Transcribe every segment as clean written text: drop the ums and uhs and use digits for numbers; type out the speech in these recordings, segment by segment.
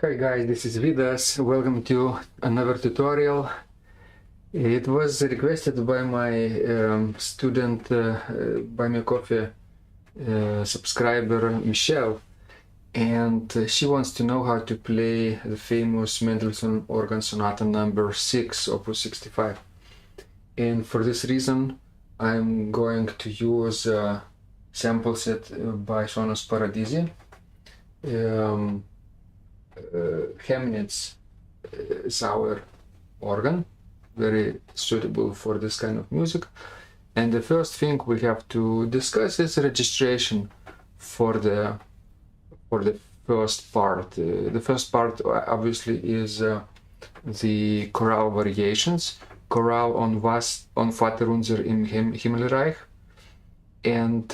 Hi guys, this is Vidas. Welcome to another tutorial. It was requested by my student, Buy Me a Coffee subscriber Michele, and she wants to know how to play the famous Mendelssohn Organ Sonata No. 6, Opus 65. And for this reason, I'm going to use a sample set by Sonus Paradisi. Chemnitz Sauer organ, very suitable for this kind of music. And the first thing we have to discuss is registration for the first part. The first part obviously is the chorale variations, chorale on Vaterunser im Himmelreich, and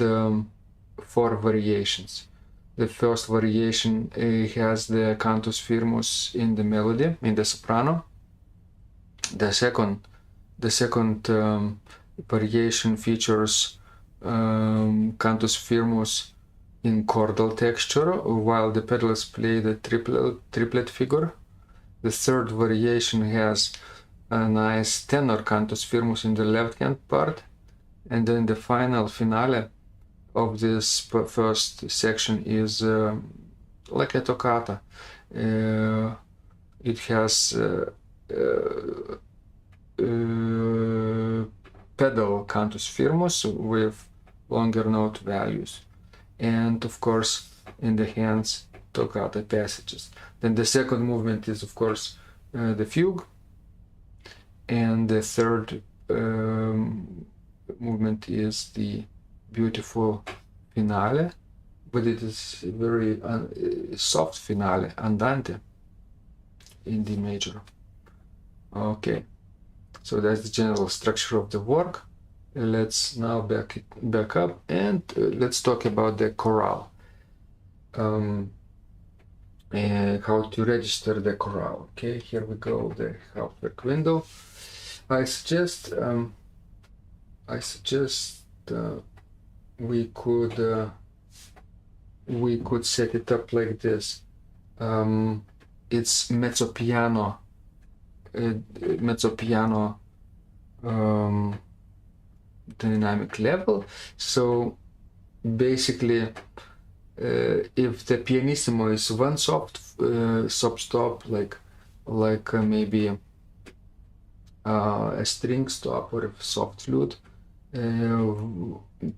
4 variations. The first variation has the cantus firmus in the melody, in the soprano. The second variation features cantus firmus in chordal texture, while the pedals play the triplet figure. The third variation has a nice tenor cantus firmus in the left-hand part, and then the finale of this first section is like a toccata. It has pedal cantus firmus with longer note values, and of course in the hands toccata passages. Then the second movement is of course the fugue, and the third movement is the beautiful finale, but it is very soft finale, andante, in D major. Okay, so that's the general structure of the work. Let's now back up and let's talk about the chorale, and how to register the chorale. Okay, here we go, the Hauptwerk window. I suggest we could set it up like this. It's mezzo piano dynamic level. So basically, if the pianissimo is one soft stop, like maybe a string stop or a soft flute.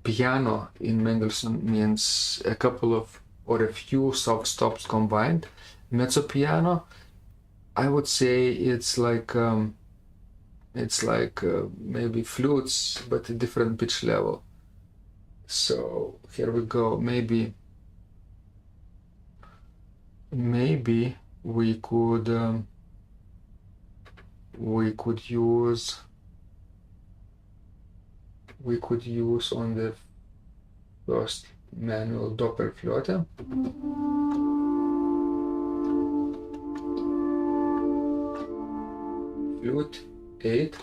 Piano in Mendelssohn means a couple of or a few soft stops combined. Mezzo piano, I would say it's like maybe flutes, but a different pitch level. So here we go. Maybe we could use on the first manual Doppelflöte. Flute 8.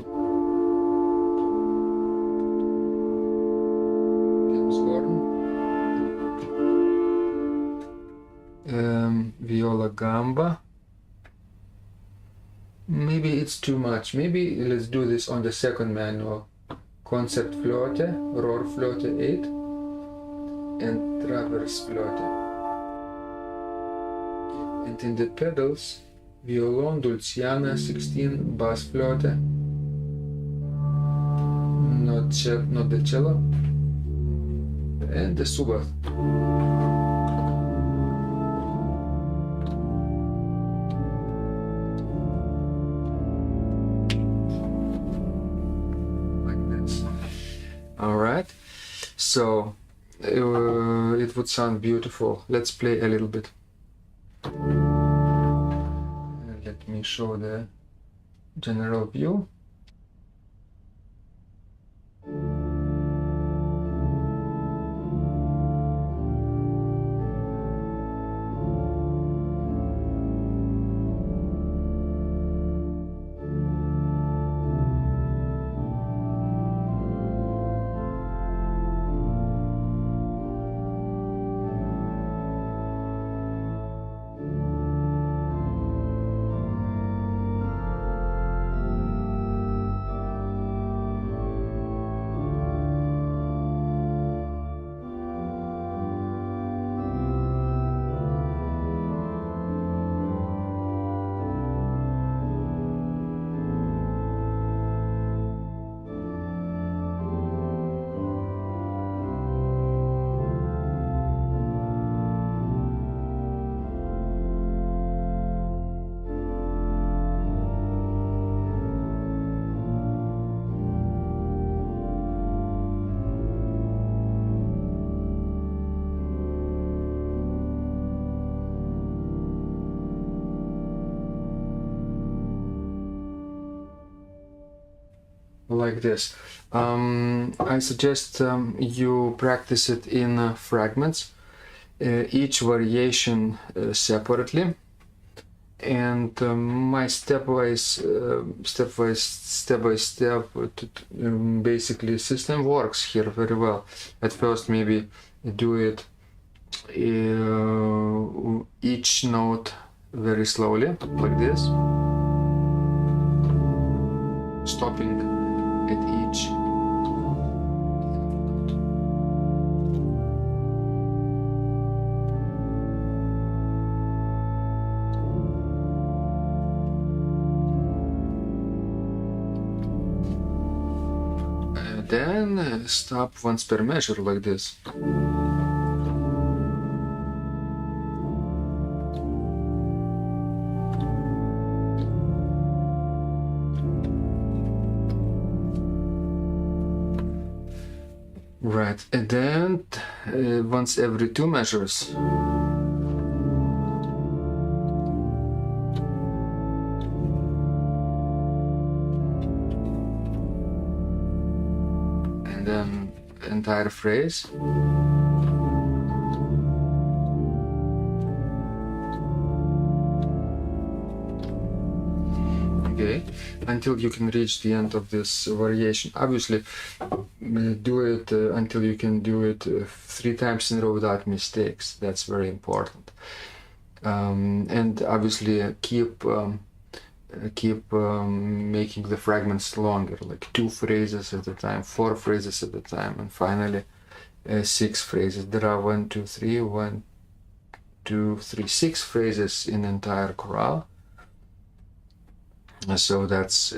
Viola gamba. Maybe it's too much. Maybe let's do this on the second manual. Konzertflöte, Rohrflöte 8, and Traversflöte. And in the pedals, violon, Dulciana 16, Bassflöte, not the cello, and the Subath. Alright, so it would sound beautiful. Let's play a little bit. Let me show the general view. like this. I suggest you practice it in fragments, each variation separately, and my step by step basically system works here very well. At first, maybe do it each note very slowly, like this, stopping at each. Then stop once per measure, like this. Right, and then once every 2 measures. And then entire phrase. Okay, until you can reach the end of this variation. Obviously, do it until you can do it 3 times in a row without mistakes. That's very important. And obviously keep making the fragments longer, like 2 phrases at a time, 4 phrases at a time, and finally 6 phrases. There are 1, 2, 3, 1, 2, 3, 6 phrases in entire chorale. So that's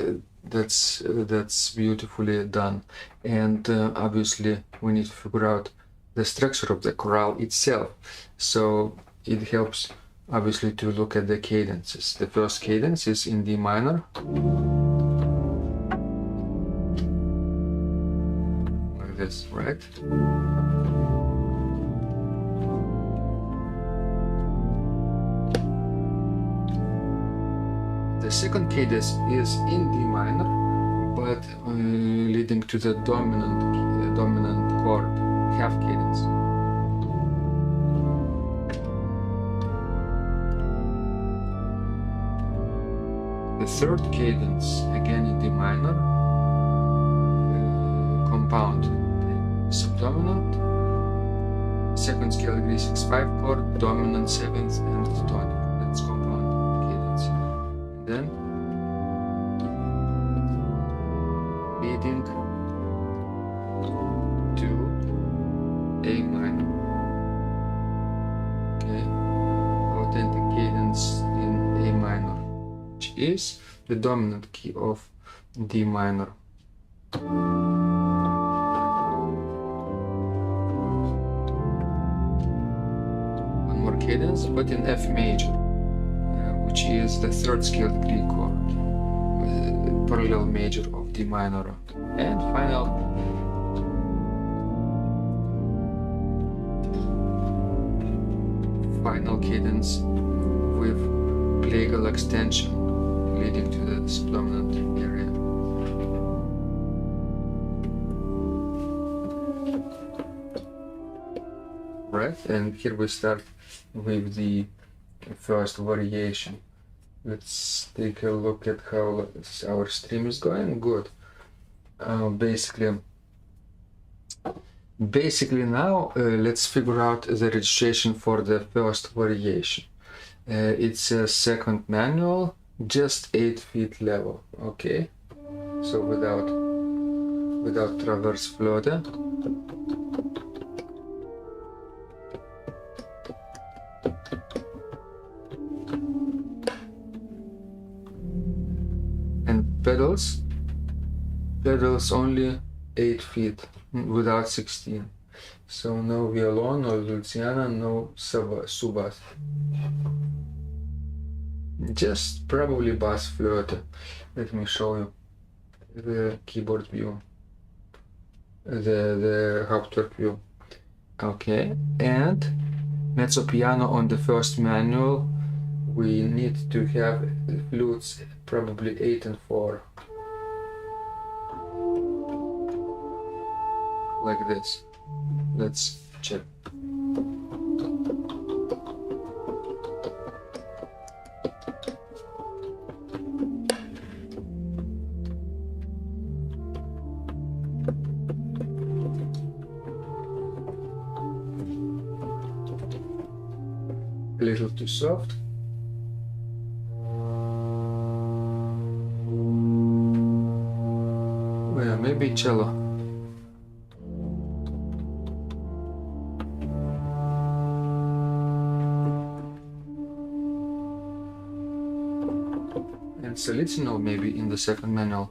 beautifully done. And obviously we need to figure out the structure of the chorale itself. So it helps obviously to look at the cadences. The first cadence is in D minor, like this, right? The second cadence is in D minor, but leading to the dominant chord, half cadence. The third cadence, again in D minor, compound, subdominant, second scale degree 6/5 chord, dominant 7th, and tonic. That's compound cadence. Then leading to A minor. Okay, authentic cadence in A minor, which is the dominant key of D minor. One more cadence, but in F major, which is the third scale degree chord, parallel major of D minor. And final cadence with plagal extension leading to the subdominant area. Right, and here we start with the first variation. Let's take a look at how our stream is going. Good. Basically now let's figure out the registration for the first variation. It's a second manual, just 8 feet level. Okay, so without traverse floater. And pedals only 8 feet, without 16. So no violon, no Luciana, no subbass. Just probably bass flute. Let me show you the keyboard view, the Hauptwerk view. Okay, and mezzo piano on the first manual. We need to have flutes probably 8 and 4. like this. Let's check. A little too soft. Well, maybe cello. And solitino maybe in the second manual.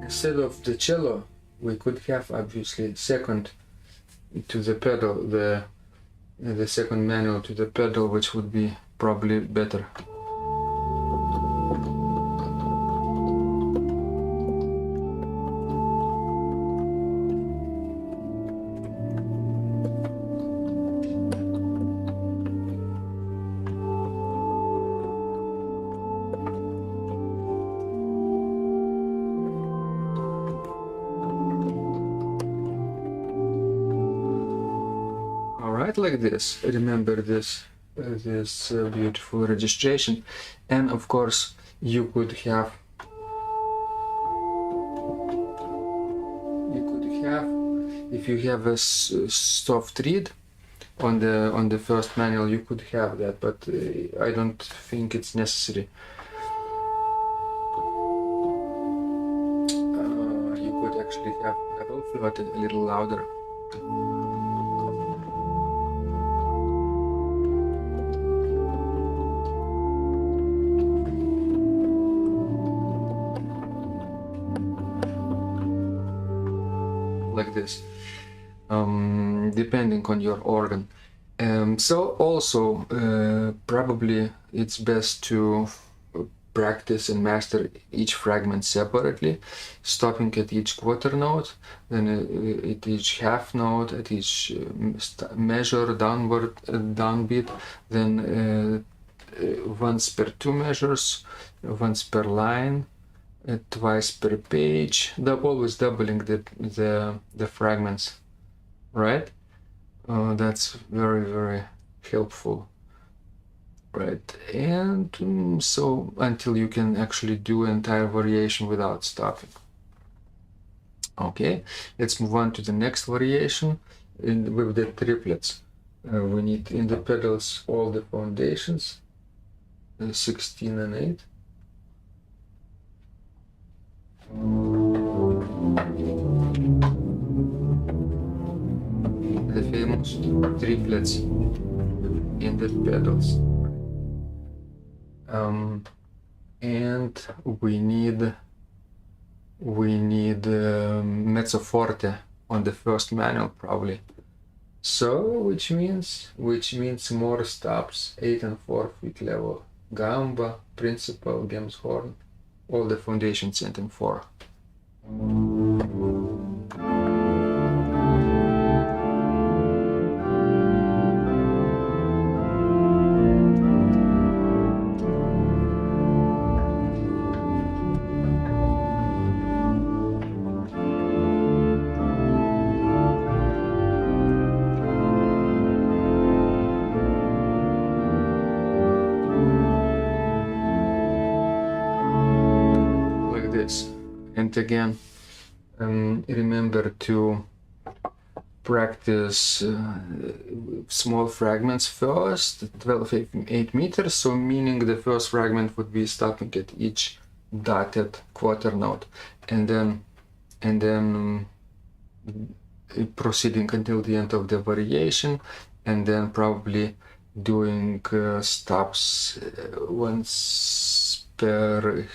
Instead of the cello, we could have obviously second to the pedal, the second manual to the pedal, which would be probably better. Like this. Remember this beautiful registration, and of course you could have if you have a soft reed on the first manual, you could have that, but I don't think it's necessary. You could actually have double fluted a little louder. Like this, depending on your organ. So also probably it's best to practice and master each fragment separately, stopping at each quarter note, then at each half note, at each measure, downbeat, then once per two measures, once per line, twice per page, always doubling the fragments, right? That's very, very helpful, right? And so until you can actually do entire variation without stopping. Okay, let's move on to the next variation with the triplets. We need in the pedals all the foundations, 16 and 8. The famous triplets in the pedals, and we need mezzo forte on the first manual probably. So which means more stops, 8 and 4 feet level, gamba, principal, Gems horn, all the foundations and in 4. And again, remember to practice small fragments first, 12-8 meters, so meaning the first fragment would be stopping at each dotted quarter note, and then proceeding until the end of the variation, and then probably doing stops once per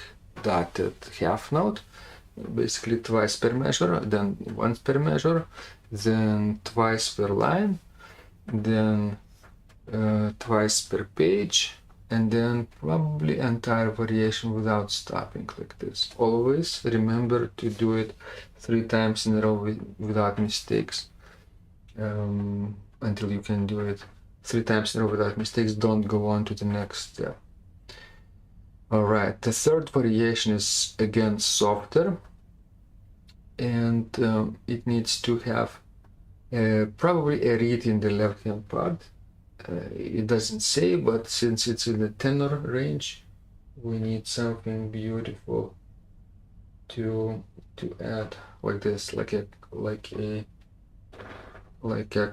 dotted half note, basically twice per measure, then once per measure, then twice per line, then twice per page, and then probably entire variation without stopping, like this. Always remember to do it 3 times in a row without mistakes, until you can do it 3 times in a row without mistakes. Don't go on to the next step. Alright, the third variation is again softer, and it needs to have probably a reed in the left hand part. It doesn't say, but since it's in the tenor range, we need something beautiful to add, like this, like a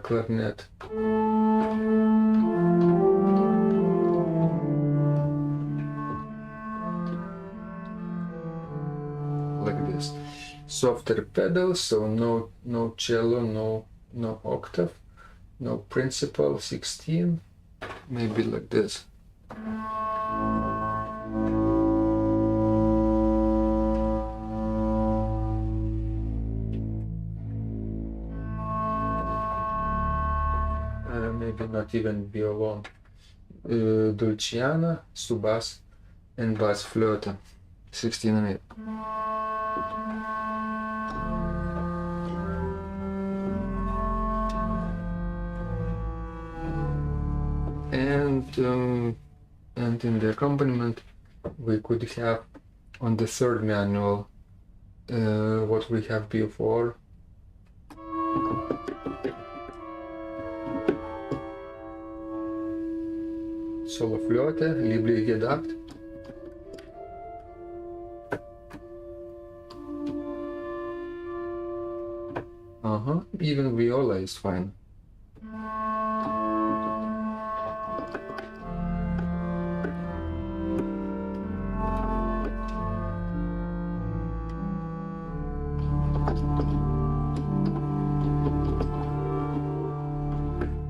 clarinet. Like this. Softer pedal, so no cello, no octave, no principal 16, maybe like this. Maybe not even violon. Dulciana, subbass, and bass flöte, 16 and 8. And in the accompaniment we could have on the third manual what we have before. Solo flöte, lieblich gedacht. Even viola is fine.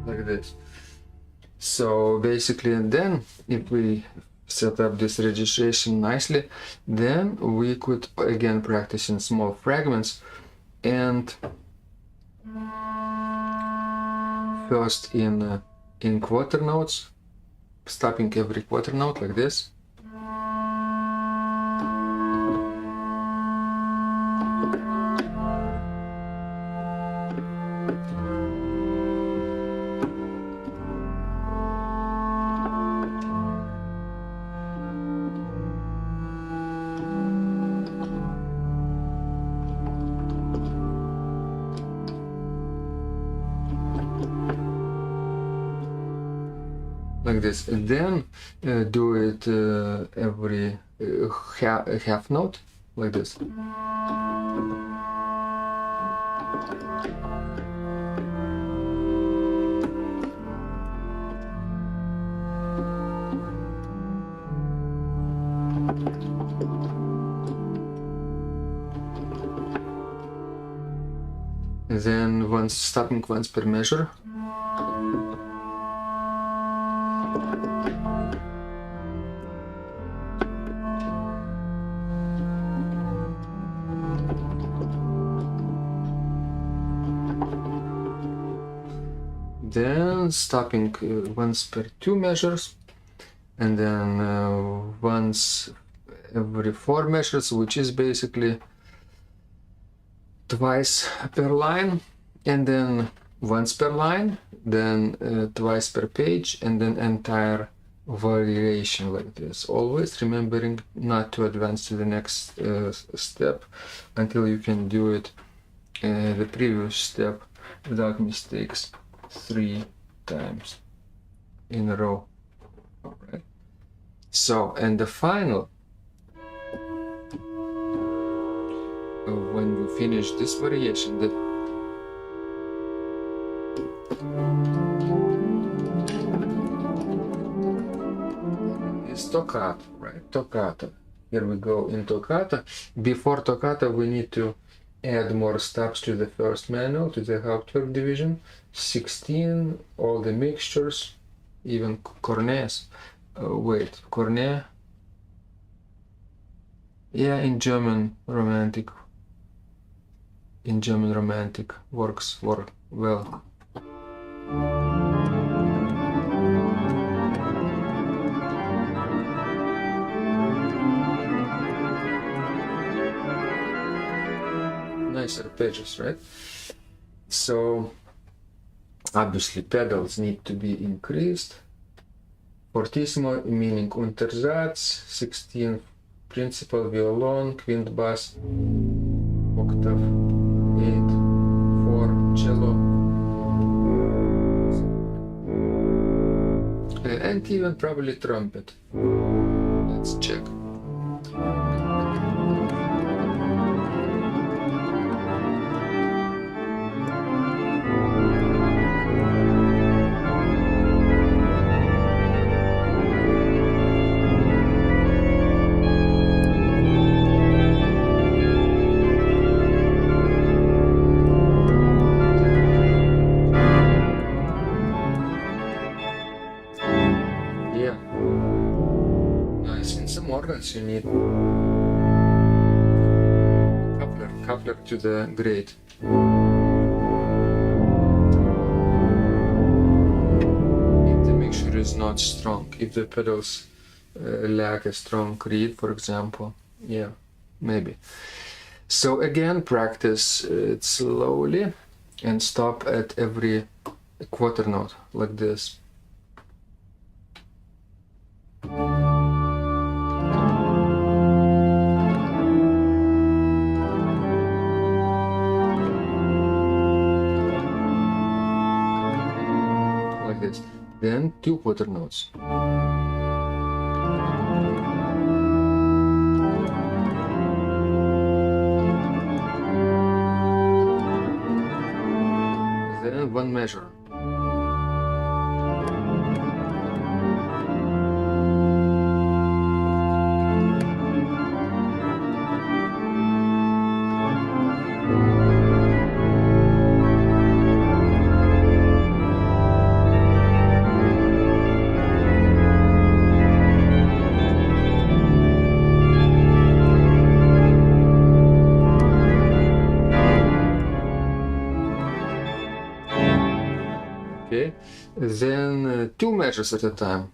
Like this. So basically, and then if we set up this registration nicely, then we could again practice in small fragments, and first in quarter notes, stopping every quarter note like this. Like this, and then do it every half note, like this. And then stopping once per measure. Then stopping once per 2 measures, and then once every 4 measures, which is basically twice per line, and then once per line, then twice per page, and then entire variation like this. Always remembering not to advance to the next step until you can do it the previous step without mistakes 3 times in a row. All right. So, and the final, when we finish this variation, is toccata, right? Toccata. Here we go in toccata. Before toccata, we need to add more stops to the first manual, to the Hauptwerk division. 16, all the mixtures, even cornets. Cornet. Yeah, in German romantic works well. nice arpeggios, right? So obviously pedals need to be increased. Fortissimo meaning Untersatz, 16th principal violin, quint bass, octave, 8, 4, cello, and even probably trumpet. Let's check. Organs you need coupler to the grate. If the mixture is not strong, if the pedals lack a strong reed, for example, yeah, maybe. So again, practice it slowly and stop at every quarter note like this. Then 2 quarter notes. Then 1 measure. Then 2 measures at a time.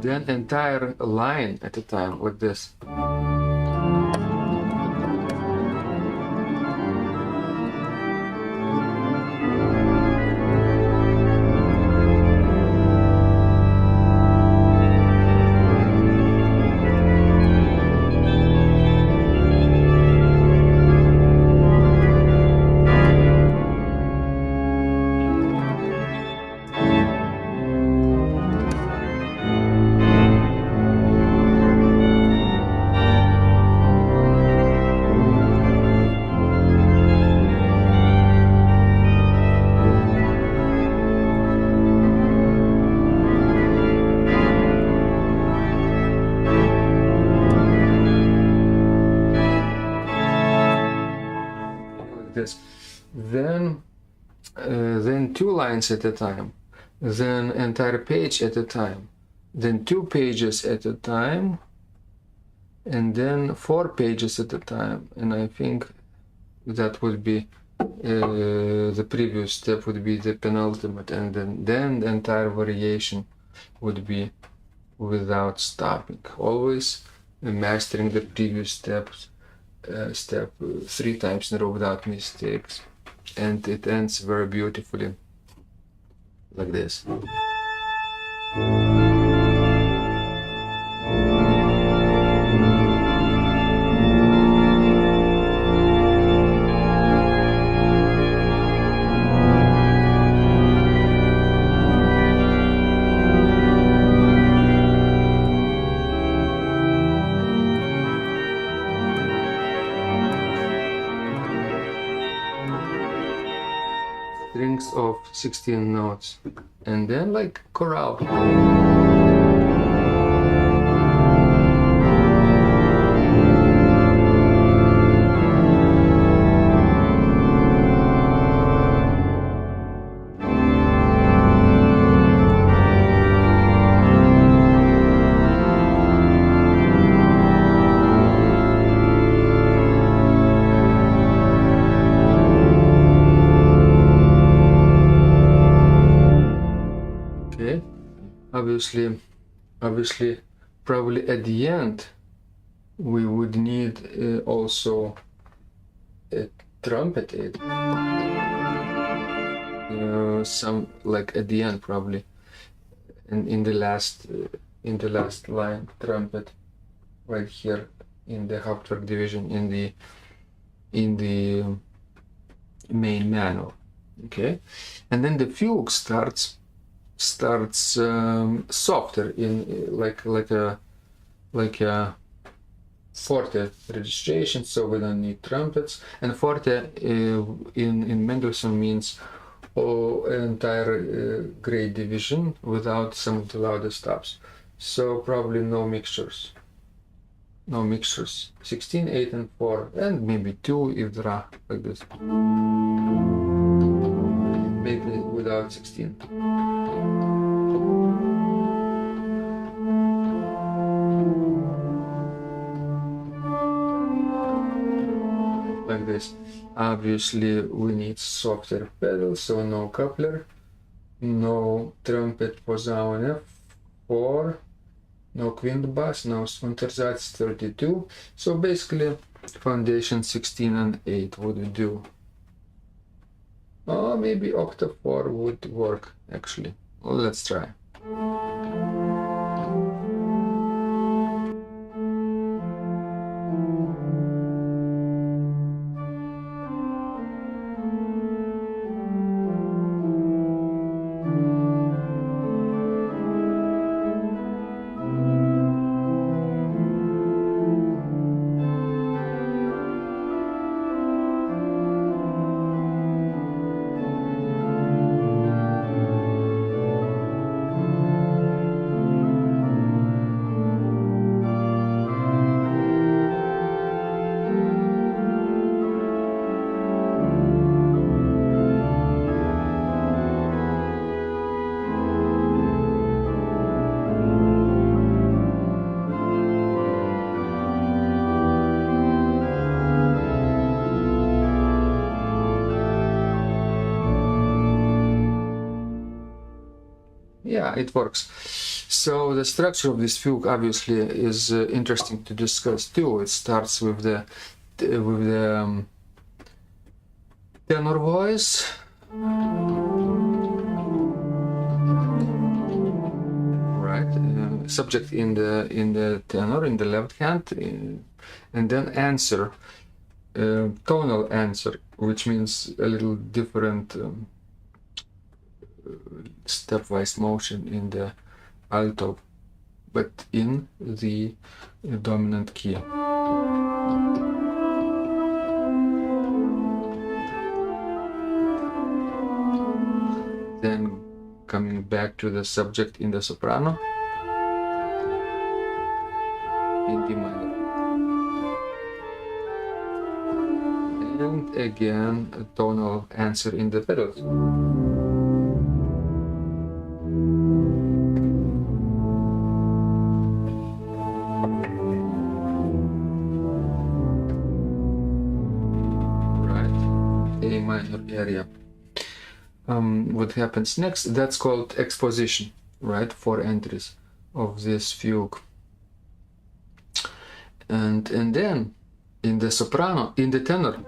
Then entire line at a time, like this. This. Then 2 lines at a time, then entire page at a time, then 2 pages at a time, and then 4 pages at a time. And I think that would be the previous step would be the penultimate, and then the entire variation would be without stopping, always mastering the previous steps. Step 3 times in a row without mistakes, and it ends very beautifully like this. Strings of 16 notes, and then like chorale. obviously probably at the end we would need also a trumpet aid, some like at the end probably, and in the last line, trumpet right here in the Hauptwerk division in the main manual. Okay, and then the fugue starts softer in like a forte registration, so we don't need trumpets. And forte in Mendelssohn means entire grade division without some of the louder stops. So probably no mixtures. 16, 8 and 4, and maybe 2 if there are, like this. Maybe without 16. Like this. Obviously we need softer pedals, so no coupler, no trumpet Posaune F4, no quint bass, no Untersatz 32. So basically foundation 16 and 8 would do. Or maybe octave 4 would work actually. Well, let's try. Yeah, it works. So the structure of this fugue obviously is interesting to discuss too. It starts with the tenor voice, right? Subject in the tenor in the left hand, and then answer, tonal answer, which means a little different. Stepwise motion in the alto, but in the dominant key. Then coming back to the subject in the soprano, in D minor. And again a tonal answer in the pedals. Area. What happens next? That's called exposition, right? 4 entries of this fugue, and then in the soprano, in the tenor,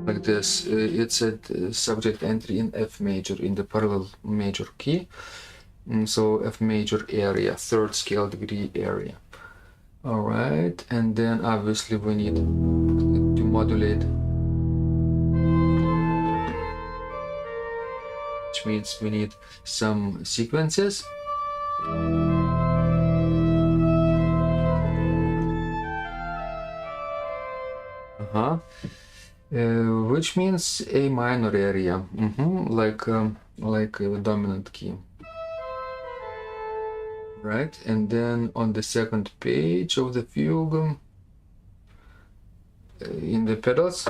like this. It's a subject entry in F major in the parallel major key. So F major area, 3rd scale degree area. All right, and then obviously we need to modulate, which means we need some sequences. Which means A minor area, like a dominant key. Right, and then on the second page of the fugue, in the pedals,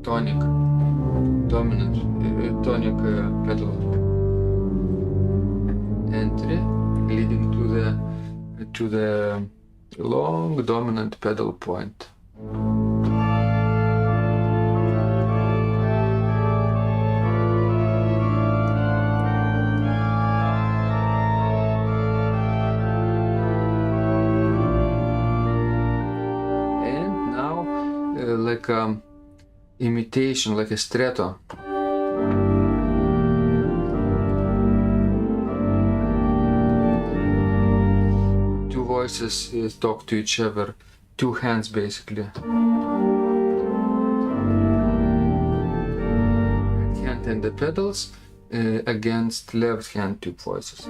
tonic, dominant, tonic pedal entry leading to the long dominant pedal point. And now like imitation, like a stretto. Two voices talk to each other, two hands basically. Right hand and the pedals against left hand two voices.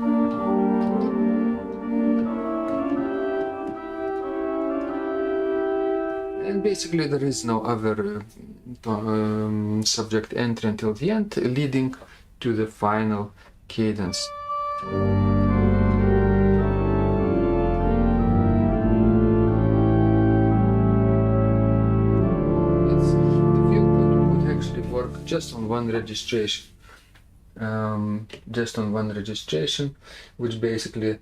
And basically there is no other subject entry until the end, leading to the final cadence. The field would actually work just on one registration. Which basically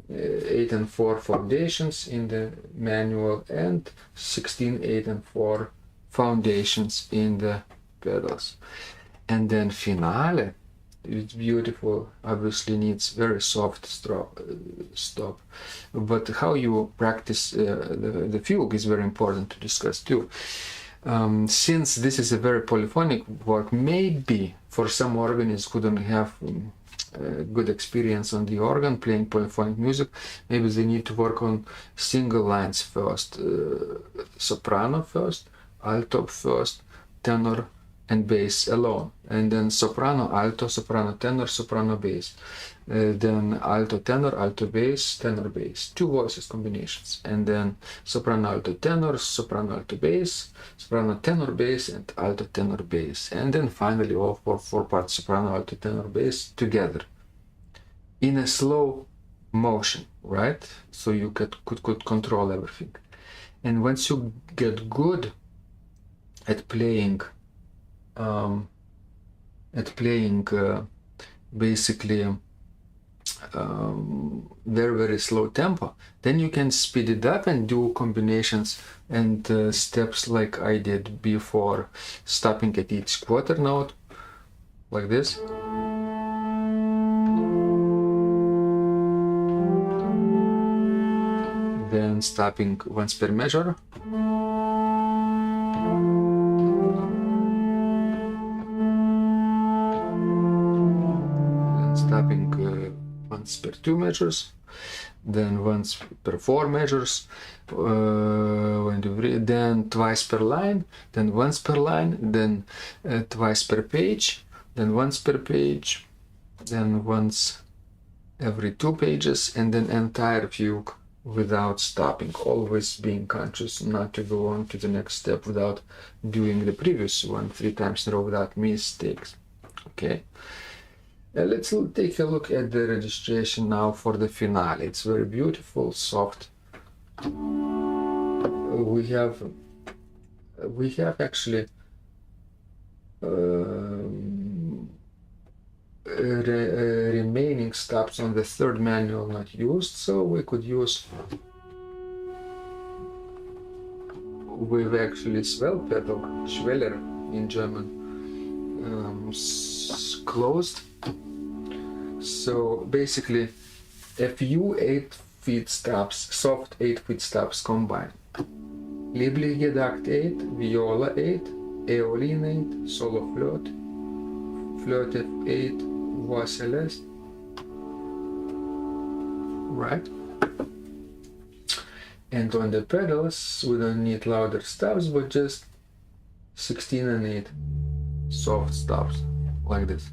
8 and 4 foundations in the manual and 16, 8 and 4 foundations in the pedals. And then finale, it's beautiful, obviously needs very soft stop. But how you practice the fugue is very important to discuss too. Since this is a very polyphonic work, maybe for some organists who don't have good experience on the organ playing polyphonic music, maybe they need to work on single lines first, soprano first, alto first, tenor and bass alone, and then soprano, alto, soprano, tenor, soprano, bass, then alto, tenor, alto, bass, tenor, bass, two voices combinations, and then soprano, alto, tenor, soprano, alto, bass, soprano, tenor, bass, and alto, tenor, bass, and then finally all four parts, soprano, alto, tenor, bass together in a slow motion, right? So you could control everything. And once you get good at playing basically very slow tempo, then you can speed it up and do combinations and steps like I did before, stopping at each quarter note like this, then stopping once per measure, stopping once per 2 measures, then once per 4 measures, then twice per line, then once per line, then twice per page, then once per page, then once every 2 pages, and then entire fugue without stopping, always being conscious not to go on to the next step without doing the previous one 3 times in a row without mistakes. Okay. Let's take a look at the registration now for the finale. It's very beautiful, soft. We have actually remaining stops on the 3rd manual not used, so we could use with actually swell pedal, Schweller in German, closed. So basically a few 8-feet stops, soft 8-feet stops combined. Liebliche Gedacht 8, Viola 8, Aeolin 8, Solo Flute, Flute 8, Voix Celeste, right? And on the pedals we don't need louder stops, but just 16 and 8 soft stops like this.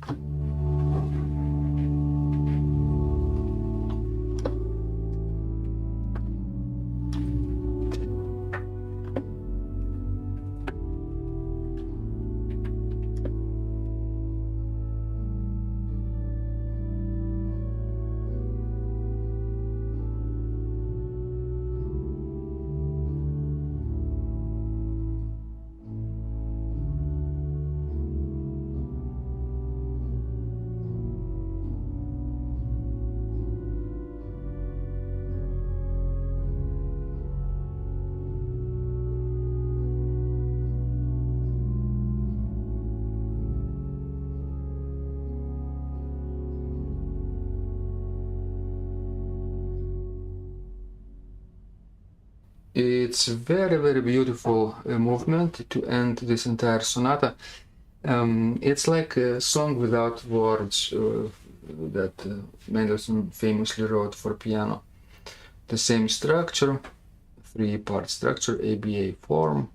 It's very, very beautiful movement to end this entire sonata. It's like a song without words that Mendelssohn famously wrote for piano. The same structure, three-part structure, ABA form.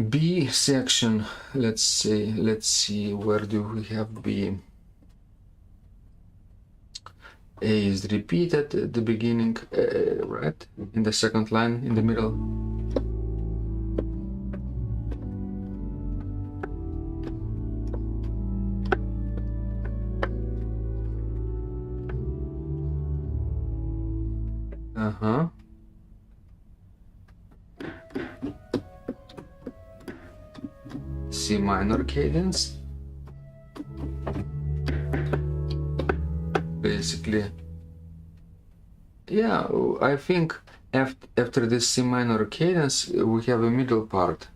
B section, let's see, where do we have B? A is repeated at the beginning, right? In the second line, in the middle. C minor cadence. Basically, yeah, I think after this C minor cadence we have a middle part.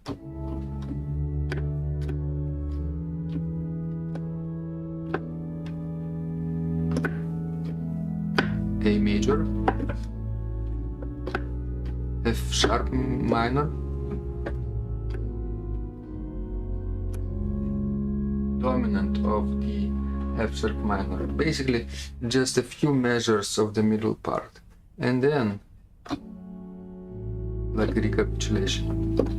A major, F sharp minor, dominant of the F sharp minor, basically just a few measures of the middle part, and then like a recapitulation.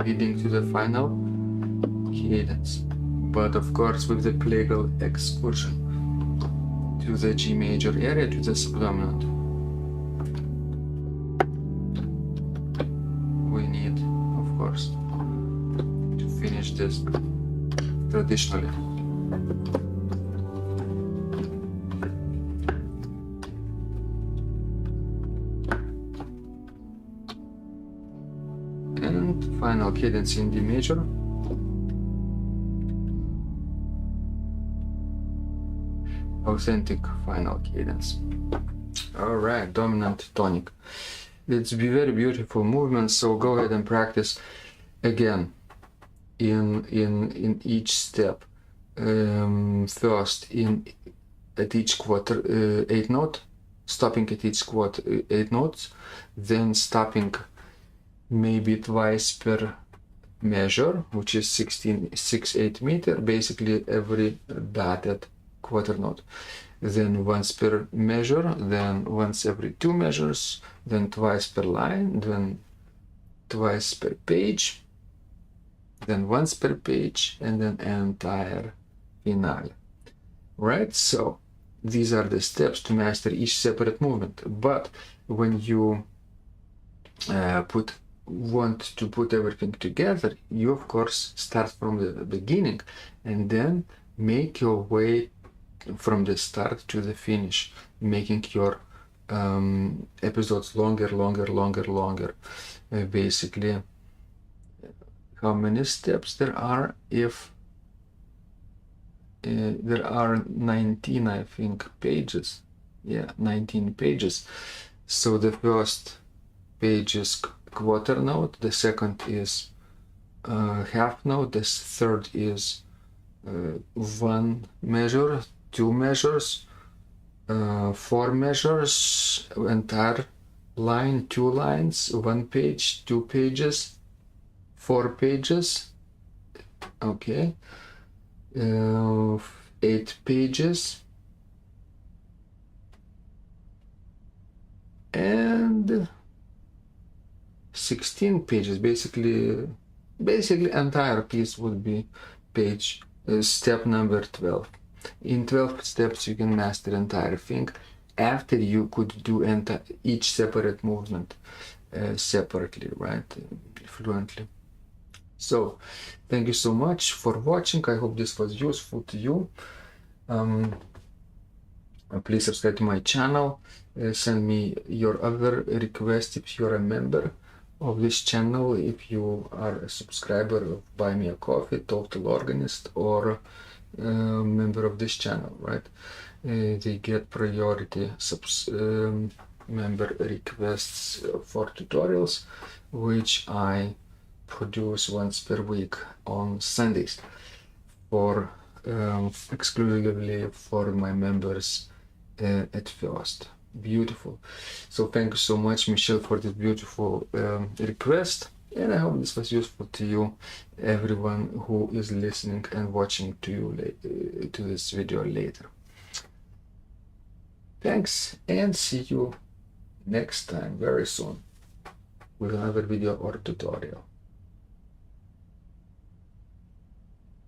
Leading to the final cadence, but of course with the plagal excursion to the G major area, to the subdominant. We need, of course, to finish this traditionally. And final cadence in D major. Authentic final cadence. All right, dominant tonic. It's very beautiful movement, so go ahead and practice again in each step. First at each quarter 8 note, stopping at each quarter 8 notes, then stopping maybe twice per measure, which is 6/8 meter, basically every dotted quarter note. Then once per measure, then once every 2 measures, then twice per line, then twice per page, then once per page, and then entire finale. Right? So these are the steps to master each separate movement. But when you want to put everything together, you of course start from the beginning and then make your way from the start to the finish, making your episodes longer. Basically, how many steps there are? If there are 19, I think, pages. Yeah, 19 pages. So the first page is quarter note, the second is half note, the third is 1 measure, 2 measures, 4 measures, entire line, 2 lines, 1 page, 2 pages, 4 pages, okay, 8 pages, and 16 pages. Basically entire piece would be page step number 12. In 12 steps you can master entire thing. After you could do each separate movement separately, right, fluently. So thank you so much for watching. I hope this was useful to you. Please subscribe to my channel. Send me your other requests if you're a member of this channel, if you are a subscriber of Buy Me a Coffee, Total Organist, or member of this channel, right? They get priority member requests for tutorials, which I produce once per week on Sundays for exclusively for my members at first. Beautiful. So thank you so much, Michele, for this beautiful request, and I hope this was useful to you, everyone who is listening and watching to you to this video later. Thanks, and see you next time very soon with another video or tutorial.